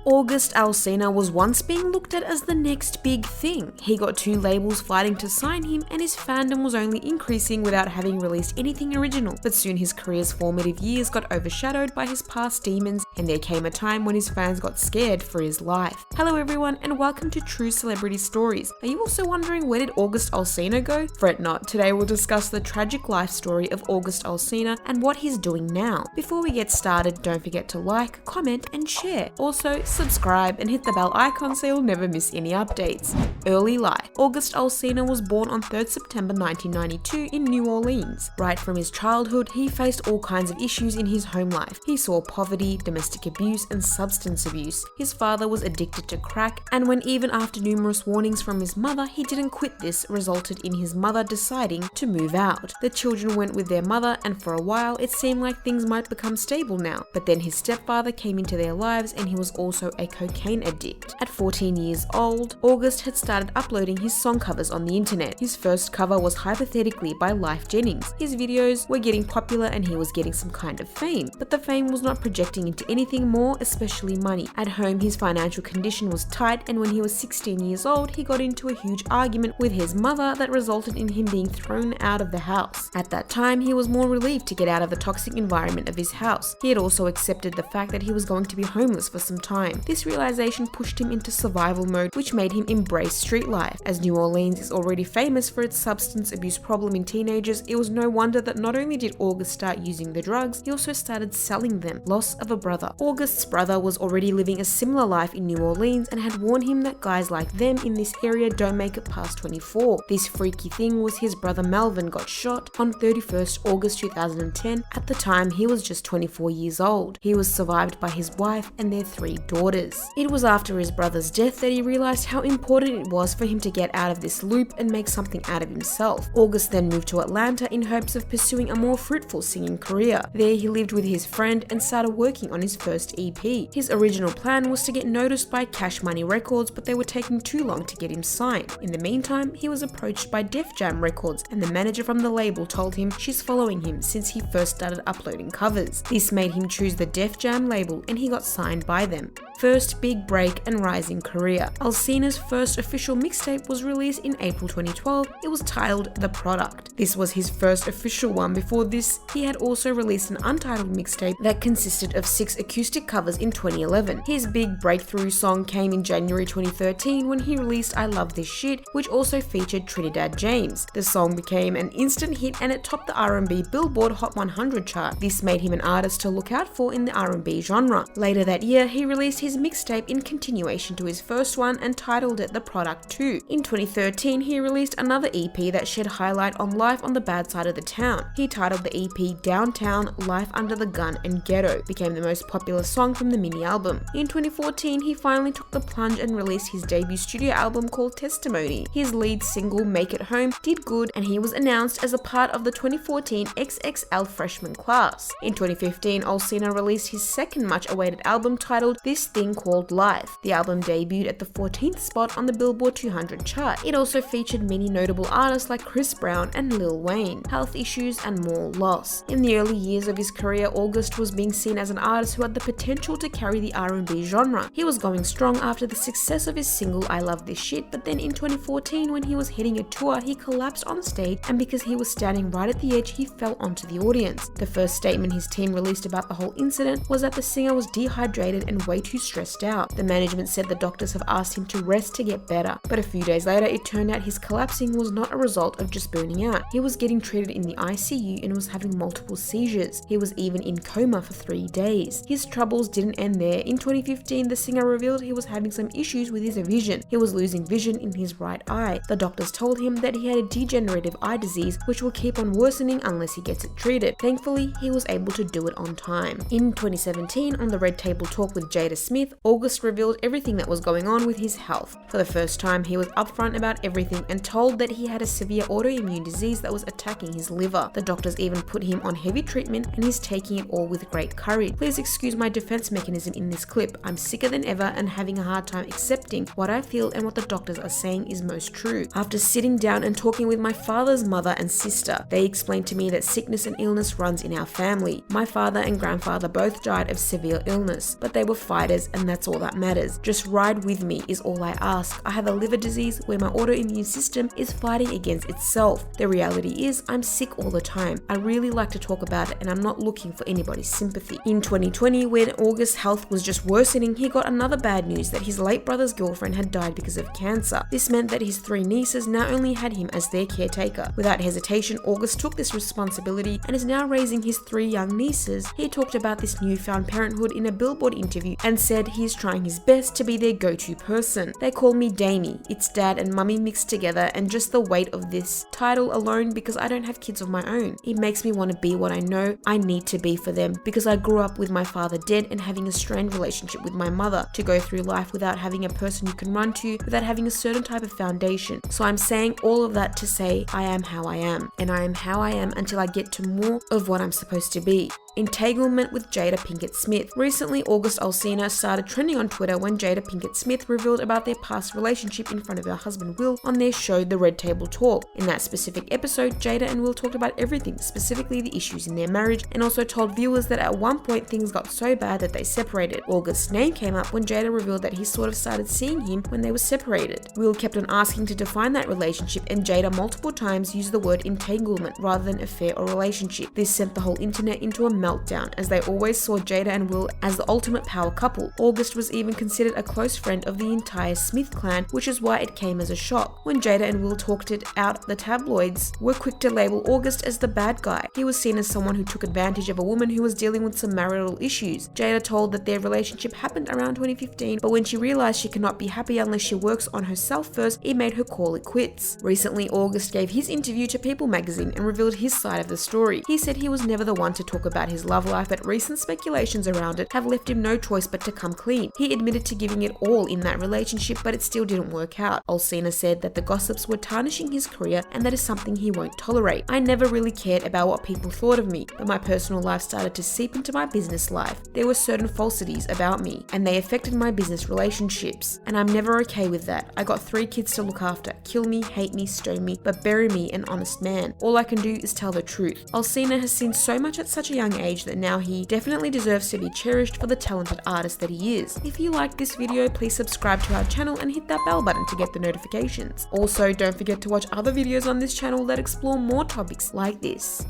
August Alsina was once being looked at as the next big thing. He got 2 labels fighting to sign him, and his fandom was only increasing without having released anything original. But soon his career's formative years got overshadowed by his past demons, and there came a time when his fans got scared for his life. Hello everyone, and welcome to True Celebrity Stories. Are you also wondering, where did August Alsina go? Fret not, today we'll discuss the tragic life story of August Alsina and what he's doing now. Before we get started, don't forget to like, comment, and share. Also, subscribe and hit the bell icon so you'll never miss any updates. Early life. August Alsina was born on 3rd September 1992 in New Orleans. Right from his childhood, he faced all kinds of issues in his home life. He saw poverty, domestic abuse, and substance abuse. His father was addicted to crack, and when even after numerous warnings from his mother, he didn't quit, this resulted in his mother deciding to move out. The children went with their mother, and for a while it seemed like things might become stable now. But then his stepfather came into their lives, and he was also a cocaine addict. At 14 years old, August had started uploading his song covers on the internet. His first cover was Hypothetically by Lyfe Jennings. His videos were getting popular and he was getting some kind of fame, but the fame was not projecting into anything more, especially money. At home, his financial condition was tight, and when he was 16 years old, he got into a huge argument with his mother that resulted in him being thrown out of the house. At that time, he was more relieved to get out of the toxic environment of his house. He had also accepted the fact that he was going to be homeless for some time. This realization pushed him into survival mode, which made him embrace street life. As New Orleans is already famous for its substance abuse problem in teenagers, it was no wonder that not only did August start using the drugs, he also started selling them. Loss of a brother. August's brother was already living a similar life in New Orleans and had warned him that guys like them in this area don't make it past 24. This freaky thing was his brother Melvin got shot on 31st August 2010. At the time, he was just 24 years old. He was survived by his wife and their 3 daughters. It was after his brother's death that he realized how important it was for him to get out of this loop and make something out of himself. August then moved to Atlanta in hopes of pursuing a more fruitful singing career. There he lived with his friend and started working on his first EP. His original plan was to get noticed by Cash Money Records, but they were taking too long to get him signed. In the meantime, he was approached by Def Jam Records, and the manager from the label told him she's following him since he first started uploading covers. This made him choose the Def Jam label, and he got signed by them. First big break and rising career. Alsina's first official mixtape was released in April 2012. It was titled The Product. This was his first official one. Before this, he had also released an untitled mixtape that consisted of 6 acoustic covers in 2011. His big breakthrough song came in January 2013 when he released I Love This Shit, which also featured Trinidad James. The song became an instant hit and it topped the R&B Billboard Hot 100 chart. This made him an artist to look out for in the R&B genre. Later that year, he released his mixtape in continuation to his first one and titled it The Product 2. In 2013, he released another EP that shed highlight on life on the bad side of the town. He titled the EP Downtown, Life Under the Gun and Ghetto. Became the most popular song from the mini album. In 2014, he finally took the plunge and released his debut studio album called Testimony. His lead single, Make It Home, did good, and he was announced as a part of the 2014 XXL freshman class. In 2015, Alsina released his second much-awaited album titled This Thing Called Life. The album debuted at the 14th spot on the Billboard 200 chart. It also featured many notable artists like Chris Brown and Lil Wayne, health issues, and more loss. In the early years of his career, August was being seen as an artist who had the potential to carry the R&B genre. He was going strong after the success of his single I Love This Shit, but then in 2014, when he was hitting a tour, he collapsed on stage, and because he was standing right at the edge, he fell onto the audience. The first statement his team released about the whole incident was that the singer was dehydrated and way too stressed out. The management said the doctors have asked him to rest to get better, but a few days later it turned out his collapsing was not a result of just burning out. He was getting treated in the ICU and was having multiple seizures. He was even in coma for 3 days. His troubles didn't end there. In 2015, the singer revealed he was having some issues with his vision. He was losing vision in his right eye. The doctors told him that he had a degenerative eye disease which will keep on worsening unless he gets it treated. Thankfully, he was able to do it on time. In 2017, on the Red Table Talk with Jada Smith, August revealed everything that was going on with his health. For the first time, he was upfront about everything and told that he had a severe autoimmune disease that was attacking his liver. The doctors even put him on heavy treatment, and he's taking it all with great courage. Please excuse my defense mechanism in this clip. I'm sicker than ever and having a hard time accepting what I feel and what the doctors are saying is most true. After sitting down and talking with my father's mother and sister, they explained to me that sickness and illness runs in our family. My father and grandfather both died of severe illness, but they were fighters says, and that's all that matters. Just ride with me is all I ask. I have a liver disease where my autoimmune system is fighting against itself. The reality is I'm sick all the time. I really like to talk about it and I'm not looking for anybody's sympathy. In 2020, when August's health was just worsening, he got another bad news that his late brother's girlfriend had died because of cancer. This meant that his 3 nieces now only had him as their caretaker. Without hesitation, August took this responsibility and is now raising his 3 young nieces. He talked about this newfound parenthood in a Billboard interview and said he is trying his best to be their go-to person. They call me Damie. It's dad and mummy mixed together, and just the weight of this title alone, because I don't have kids of my own, it makes me want to be what I know I need to be for them, because I grew up with my father dead and having a strained relationship with my mother, to go through life without having a person you can run to, without having a certain type of foundation. So I'm saying all of that to say I am how I am, and I am how I am until I get to more of what I'm supposed to be. Entanglement with Jada Pinkett Smith. Recently, August Alsina started trending on Twitter when Jada Pinkett Smith revealed about their past relationship in front of her husband Will on their show The Red Table Talk. In that specific episode, Jada and Will talked about everything, specifically the issues in their marriage, and also told viewers that at one point things got so bad that they separated. August's name came up when Jada revealed that he sort of started seeing him when they were separated. Will kept on asking to define that relationship, and Jada multiple times used the word entanglement rather than affair or relationship. This sent the whole internet into a meltdown, as they always saw Jada and Will as the ultimate power couple. August was even considered a close friend of the entire Smith clan, which is why it came as a shock. When Jada and Will talked it out, the tabloids were quick to label August as the bad guy. He was seen as someone who took advantage of a woman who was dealing with some marital issues. Jada told that their relationship happened around 2015, but when she realized she cannot be happy unless she works on herself first, it made her call it quits. Recently, August gave his interview to People magazine and revealed his side of the story. He said he was never the one to talk about his love life, but recent speculations around it have left him no choice but to come clean. He admitted to giving it all in that relationship, but it still didn't work out. Alsina said that the gossips were tarnishing his career, and that is something he won't tolerate. I never really cared about what people thought of me, but my personal life started to seep into my business life. There were certain falsities about me, and they affected my business relationships, and I'm never okay with that. I got 3 kids to look after. Kill me, hate me, stone me, but bury me an honest man. All I can do is tell the truth. Alsina has seen so much at such a young age that now he definitely deserves to be cherished for the talented artist that he is. If you liked this video, please subscribe to our channel and hit that bell button to get the notifications. Also, don't forget to watch other videos on this channel that explore more topics like this.